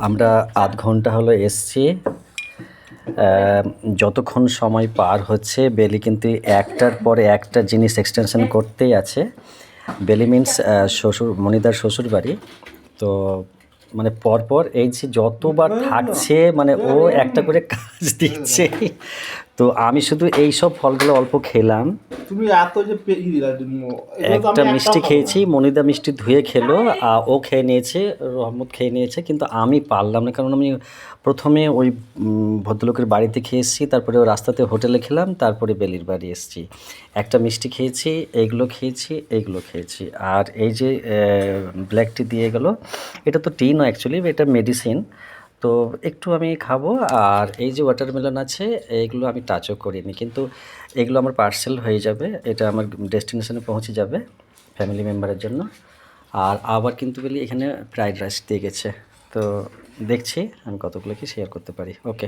আমরা আধ ঘন্টা হলো এসছি। যতক্ষণ সময় পার হচ্ছে বেলি কিন্তু একটার পরে একটা জিনিস এক্সটেনশন করতেই আছে। বেলি মিন্স শ্বশুর, মনিদার শ্বশুর বাড়ি। তো মানে পরপর এই যে যতবার থাকছে মানে ও একটা করে কাজ দিচ্ছে। তো আমি শুধু এই সব ফলগুলো অল্প খেলাম। তুমি এত যে একটা মিষ্টি খেয়েছি, মনিদা মিষ্টি ধুয়ে খেলো, ও খেয়ে নিয়েছে, রহমত খেয়ে নিয়েছে, কিন্তু আমি পারলাম না, কারণ আমি প্রথমে ওই ভদ্রলোকের বাড়িতে খেয়ে এসেছি, তারপরে ওই রাস্তাতে হোটেলে খেলাম, তারপরে বেলির বাড়ি এসেছি। একটা মিষ্টি খেয়েছি, এইগুলো খেয়েছি, এইগুলো খেয়েছি, আর এই যে ব্ল্যাক টি দিয়ে গেলো, এটা তো টি নয় অ্যাকচুয়ালি, এটা মেডিসিন। তো একটু আমি খাবো। আর এই যে ওয়াটারমেলন আছে, এইগুলো আমি টাচও করিনি, কিন্তু এগুলো আমার পার্সেল হয়ে যাবে, এটা আমার ডেস্টিনেশনে পৌঁছে যাবে ফ্যামিলি মেম্বারের জন্য। আর আবার কিন্তু বলি এখানে ফ্রাইড রাইস দিয়ে গেছে। তো দেখছি আমি কতগুলো কি শেয়ার করতে পারি। ওকে।